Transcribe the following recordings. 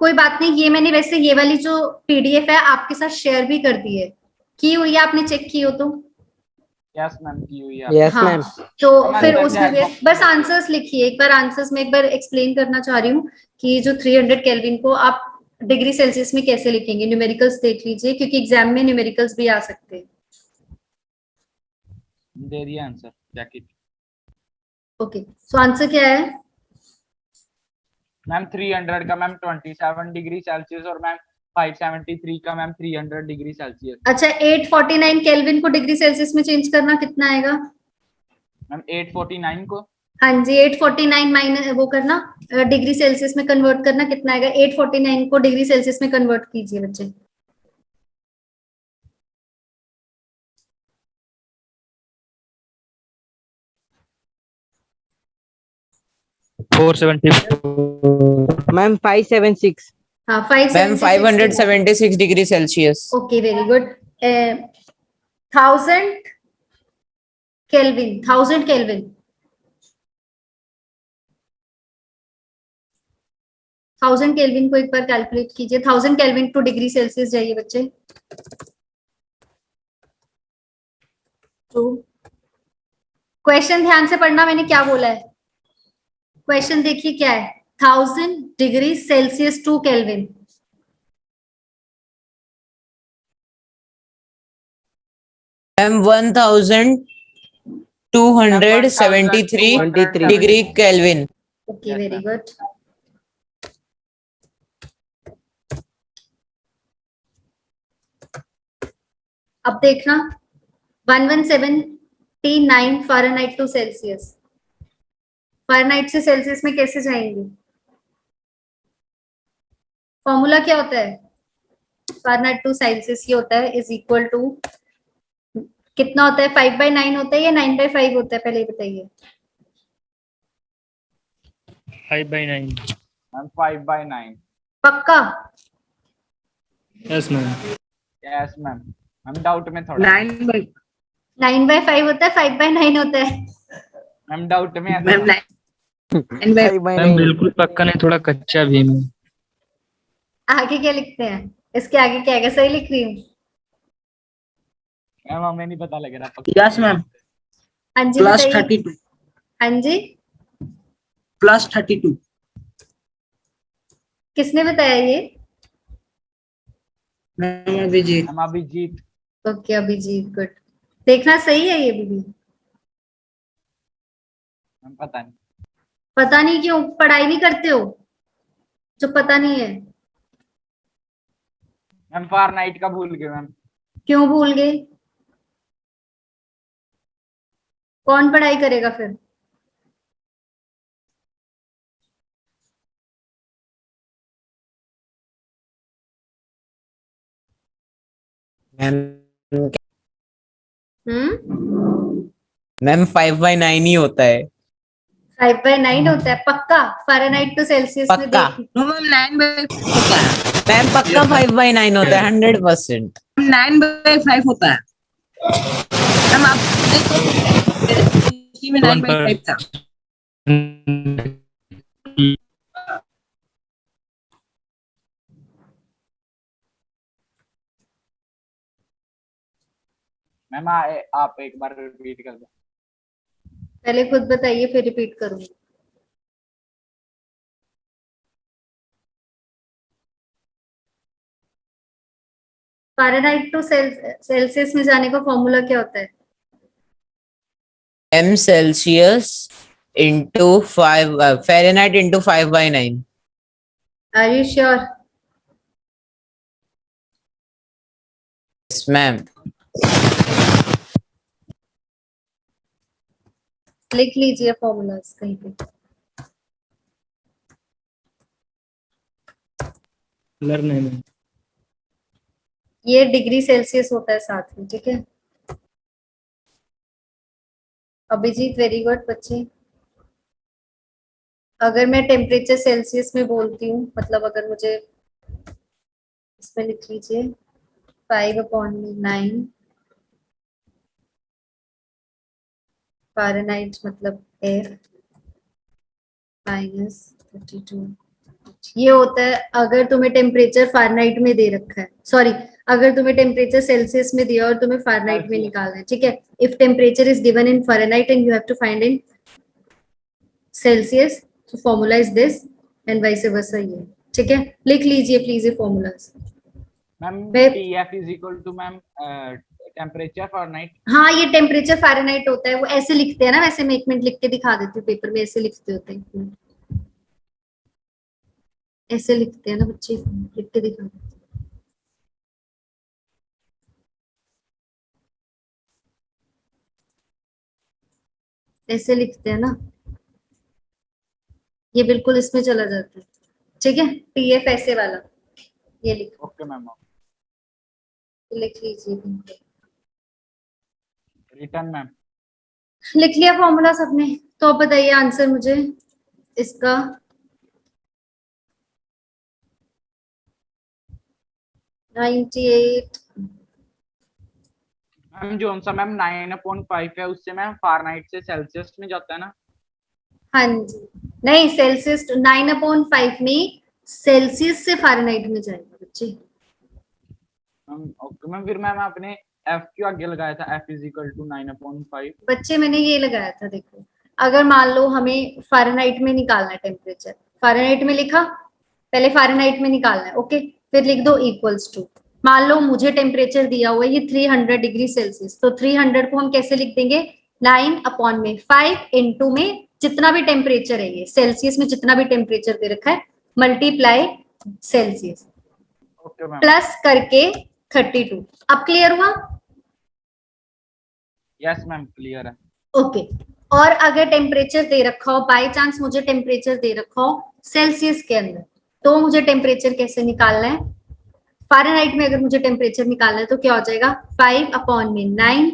कोई बात नहीं, ये मैंने वैसे ये वाली जो पीडीएफ है आपके साथ शेयर भी कर दी है, की हुई है, आपने चेक की हो तो? यस मैम, की हुई है। यस हाँ, मैम। तो मैम, फिर अंदर उसमें chat भी box में बस देखिए। आंसर्स लिखिए एक बार। आंसर्स में एक बार एक्सप्लेन करना चाह रही हूँ कि जो 300 केल्विन को आप डिग्री सेल्सियस में कैसे लिखेंगे। न्यूमेरिकल्स देख लीजिए, क्योंकि एग्जाम में न्यूमेरिकल्स भी आ सकते हैं। दे दिया answer, jacket. Okay, so answer क्या है? मैम 300 का मैम 27 डिग्री सेल्सियस, और मैम 573 का मैम 300 डिग्री सेल्सियस। अच्छा, 849 केल्विन को डिग्री सेल्सियस में चेंज करना कितना आएगा? मैम 849 को, हाँ जी, 849 माइनस वो करना, डिग्री सेल्सियस में कन्वर्ट करना, कितना आएगा? 849 को डिग्री सेल्सियस में कन्वर्ट कीजिए बच्चे। 474 मैम 576। हाँ, ma'am 576 degree Celsius. Okay, very good. 1000 kelvin, 1000 kelvin, 1000 kelvin को एक बार कैलकुलेट कीजिए। 1000 केल्विन टू डिग्री सेल्सियस जाइए बच्चे। तो क्वेश्चन ध्यान से पढ़ना, मैंने क्या बोला है। क्वेश्चन देखिए क्या है, 1000 degree Celsius to Kelvin. Ma'am 1273 degree Kelvin. Okay, very good. अब देखना 1179 फ़ारेनहाइट टू सेल्सियस। फ़ारेनहाइट से सेल्सियस में कैसे जाएंगे? फॉर्मूला क्या होता है? फ़ारेनहाइट टू सेल्सियस ये होता है इज इक्वल टू, कितना होता है? 5/9 होता है या 9/5 होता है, पहले ही बताइए। 5/9। मैम 5/9। पक्का? Yes ma'am. यस मैम, हम डाउट में थोड़ा। 9/5 होता है, 5/9 होता है? मैम डाउट में है मैम थोड़ा। 5/9 बिल्कुल पक्का नहीं, थोड़ा कच्चा भी है। आगे क्या लिखते हैं? इसके आगे क्या है? सही लिख रही हूँ? मैम हमें नहीं पता लग रहा। Yes ma'am. हाँ जी, प्लस बताइए। 32। हाँ जी, प्लस 32। किसने बताया ये? Ma'am Abhijeet. Ma'am Abhijeet. Okay, Abhijeet, good. देखना सही है ये भी। मैम पता नहीं। पता नहीं क्यों? पढ़ाई नहीं करते हो जो पता नहीं है? मैम फ़ारेनहाइट का भूल गए मैम। क्यों भूल गए? कौन पढ़ाई करेगा फिर? मैम 5/9 ही होता है। 5/9 होता है पक्का? फ़ारेनहाइट टू सेल्सियस में पक्का। देख। नो मैम 9/5 होता है। मैम पक्का 5/9 होता है 100%। 9/5 होता है मैम। आप देखो, इसी में 9/5 था। मैम आप एक बार रिपीट कर दो। पहले खुद बताइए फिर रिपीट करूंगी। फ़ारेनहाइट टू सेल्सियस में जाने का फॉर्मूला क्या होता है? M Celsius into 5 Fahrenheit into 5/9। Are you sure? Yes ma'am. लिख लीजिए फॉर्मूलाज कहीं पे। लर्न है मैम। ये डिग्री सेल्सियस होता है साथ में, ठीक है? अभिजीत, वेरी गुड बच्चे। अगर मैं टेम्परेचर सेल्सियस में बोलती हूँ, मतलब अगर मुझे इसमें लिख लीजिए 5/9 फ़ारेनहाइट मतलब एयर -32। ये होता है अगर तुम्हें टेम्परेचर फारेनहाइट में दे रखा है, सॉरी, अगर तुम्हें टेम्परेचर सेल्सियस में दिया और तुम्हें फारेनहाइट में Celsius. निकालना है, ठीक है। If temperature is given in Fahrenheit and you have to find in Celsius, so formula is this and vice versa, ये ठीक है। लिख लीजिए प्लीज ये formulas. Ma'am Wait. TF is equal to ma'am temperature Fahrenheit. हाँ, ये temperature Fahrenheit होता है, वो ऐसे लिखते हैं ना, वैसे मैं 1 मिनट लिख के दिखा देती हूँ, पेपर में ऐसे लिखते होते हैं, ऐसे लिखते हैं ना बच्चे, लिख के दिखा देते हैं। ऐसे लिखते हैं ना, ये बिल्कुल इसमें चला जाता है, ठीक है। TF ऐसे वाला, ये लिखो, ओके मैम, लिख लीजिए, रिटर्न मैम। लिख लिया फॉर्मूला सबने, तो अब बताइए आंसर मुझे इसका। 98। मैम जो सा मैम 9/5 है उससे मैम फारेनहाइट से सेल्सियस में जाता है ना। हाँ जी, नहीं, सेल्सियस 9/5 में सेल्सियस से फारेनहाइट में जाएगा बच्चे। मैम ओके मैम, फिर मैम आपने F क्यों आगे लगाया था, F इज इक्वल टू 9/5। बच्चे मैंने ये लगाया था, देखो अगर मान लो हमें फारेनहाइट में निकालना है टेम्परेचर, फारेनहाइट में लिखा, पहले फारेनहाइट में निकालना है, ओके, फिर लिख दो इक्वल्स टू, मान लो मुझे टेम्परेचर दिया हुआ है ये 300 डिग्री सेल्सियस, तो 300 को हम कैसे लिख देंगे, 9/5 इंटू में जितना भी टेम्परेचर है, ये सेल्सियस में जितना भी टेम्परेचर दे रखा है, multiply Celsius, okay ma'am, plus करके 32। अब क्लियर हुआ? यस मैम क्लियर है। ओके। और अगर टेम्परेचर दे रखा हो, बाय चांस मुझे टेम्परेचर दे रखा हो सेल्सियस के अंदर, तो मुझे टेम्परेचर कैसे निकालना है, फारेनहाइट में अगर मुझे टेम्परेचर निकालना है तो क्या हो जाएगा, 5/9,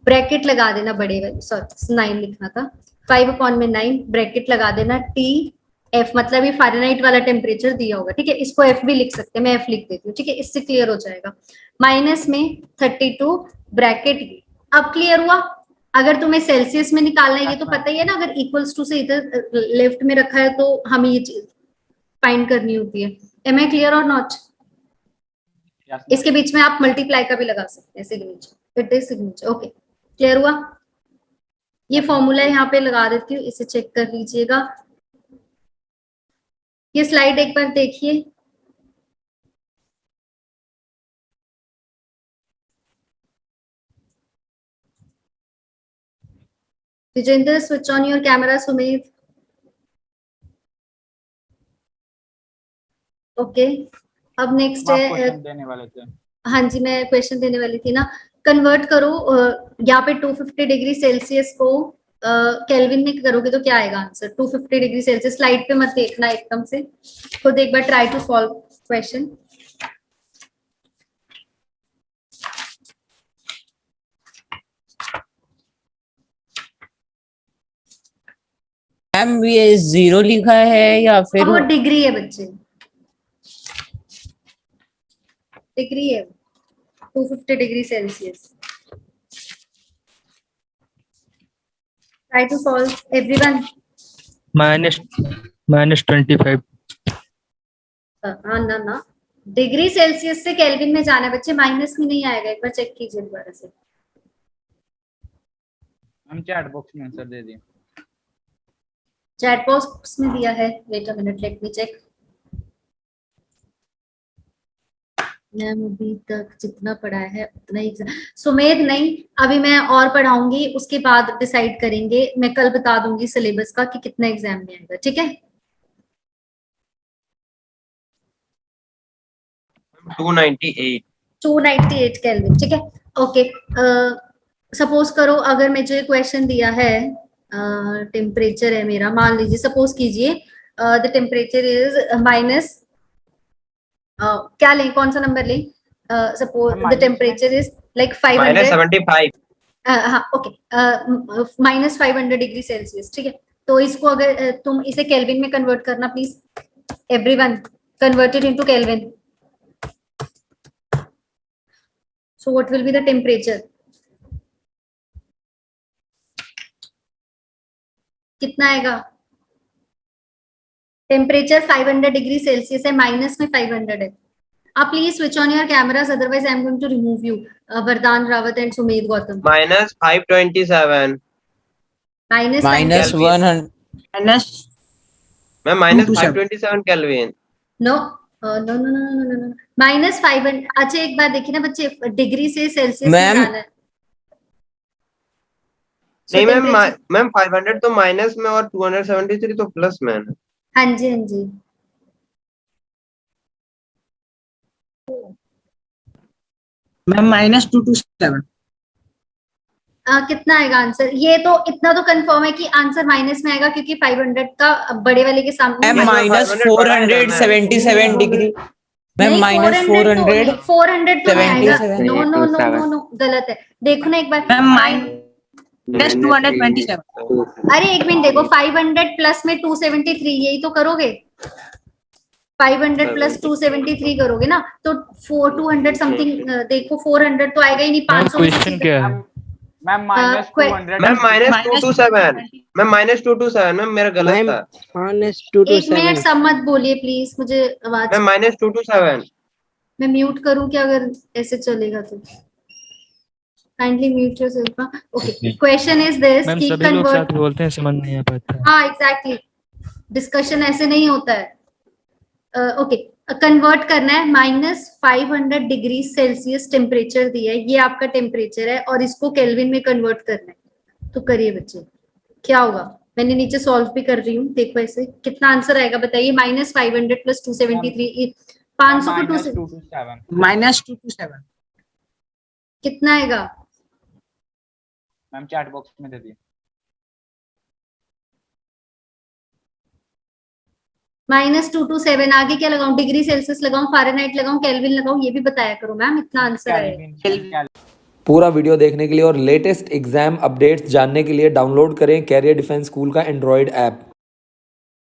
ब्रैकेट लगा देना, बड़े वाले, सॉरी 9 लिखना था, 5/9 ब्रैकेट लगा देना, TF मतलब ये फारेनहाइट वाला टेम्परेचर दिया होगा, ठीक है, इसको F भी लिख सकते हैं, मैं F लिख देती हूँ, ठीक है, इससे क्लियर हो जाएगा, माइनस में 32 ब्रैकेट। अब क्लियर हुआ? अगर तुम्हें सेल्सियस में निकालना है, ये तो पता ही है ना, अगर इक्वल्स टू से इधर लेफ्ट में रखा है तो हमें ये चीज फाइंड करनी होती है। एम आई क्लियर और नॉट? यस इसके बीच में आप मल्टीप्लाई का भी लगा सकते हैं, signature, it is signature, okay, clear हुआ? ये फॉर्मूला यहाँ पे लगा देती हूँ, इसे चेक कर लीजिएगा। ये स्लाइड एक बार देखिए, Vijender switch on your camera, Sumit, okay. अब नेक्स्ट आप है, क्वेश्चन देने वाले थे। हाँ जी, मैं क्वेश्चन देने वाली थी ना, कन्वर्ट करो, यहाँ पे 250 डिग्री सेल्सियस को केल्विन में करोगे तो क्या आएगा आंसर, 250 डिग्री सेल्सियस, स्लाइड पे मत देखना एकदम से, खुद एक बार try to solve question. Ma'am ये 0 लिखा है या फिर अब वो डिग्री है बच्चे, डिग्री है, 250 degree Celsius. Try to solve everyone. -25। हाँ ना ना, डिग्री सेल्सियस से केल्विन में जाना है बच्चे, माइनस में नहीं आएगा, एक बार चेक कीजिए दोबारा से। हम चैट बॉक्स में आंसर दे दिए। चैट बॉक्स में दिया है, wait a minute, let me check. Ma'am अभी तक जितना पढ़ा है उतना ही, सुमेध नहीं, अभी मैं और पढ़ाऊंगी, उसके बाद डिसाइड करेंगे, मैं कल बता दूंगी सिलेबस का कि कितना एग्जाम में आएगा, ठीक है। 298 केल्विन, ठीक है, ओके। सपोज करो अगर मुझे क्वेश्चन दिया है, टेम्परेचर है मेरा, मान लीजिए, सपोज कीजिए द टेम्परेचर इज माइनस, क्या लें, कौन सा नंबर लें, suppose the temperature is like 500, -75। हाँ ओके, -500 डिग्री सेल्सियस, ठीक है। तो इसको अगर तुम इसे केल्विन में कन्वर्ट करना please, everyone, converted into kelvin, so what will be the temperature, कितना आएगा, टेम्परेचर 500 डिग्री सेल्सियस है, माइनस में 500 है। आप please switch on your cameras, otherwise I am going to remove you. Vardan Rawat and Sumedh Gautam. -527 minus minus Kelvin. 100 minus ma'am -527 kelvin. No no no no no no minus 500। अच्छा एक बात देखिए ना बच्चे, डिग्री से सेल्सियस मैम, निकालना है। So, नहीं मैम, temperature- मैम 500 तो माइनस में और 273 तो प्लस में है ना। हाँ जी हाँ जी। मैम -227। कितना आएगा आंसर? ये तो इतना तो कंफर्म है कि आंसर माइनस में आएगा, क्योंकि 500 का बड़े वाले के सामने मैम मैम, माइनस 500 बड़ा है ना, मैम। 477 डिग्री। मैम नहीं, माइनस 400 तो नहीं आएगा। 77। No no no no no गलत है। देखो ना एक बार। मैम -227। अरे एक मिनट देखो, 500 प्लस में 273, यही तो करोगे। 500 प्लस 273 करोगे ना, तो 200 समथिंग। देखो 400 तो आएगा ही नहीं। मैम 500 में से क्वेश्चन सीधा- क्या है? Ma'am minus que- 200 ma'am -227 ma'am -227 ma'am, मेरा गलत था एक मिनट सब मत बोलिए प्लीज, मुझे आवाज। मैम -227। मैं म्यूट करूं क्या अगर ऐसे चलेगा तो? Kindly mute yourself. Okay, question is this ma'am कि सभी लोग कन्वर्ट। साथ बोलते हैं, समझ नहीं आ पाता। हाँ एग्जैक्टली, डिस्कशन ऐसे नहीं होता है। ओके, कन्वर्ट करना है। -500 डिग्री सेल्सियस टेम्परेचर दिया है, ये आपका टेम्परेचर है, और इसको केल्विन में कन्वर्ट करना है। तो करिए बच्चे, क्या होगा? मैंने नीचे सॉल्व भी कर रही हूँ, देखो ऐसे कितना आंसर आएगा बताइए। -500 प्लस 273, 500 को 2 से -227 -227। कितना आएगा? मैम चैट बॉक्स में दे दिए। -227 आगे क्या लगाऊं? डिग्री सेल्सियस लगाऊं, फ़ारेनहाइट लगाऊं, केल्विन लगाऊं? ये भी बताया करो मैम, इतना आंसर आएगा। केल्विन। पूरा वीडियो देखने के लिए और लेटेस्ट एग्जाम अपडेट्स जानने के लिए डाउनलोड करें कैरियर डिफेंस स्कूल का एंड्रॉयड ऐप।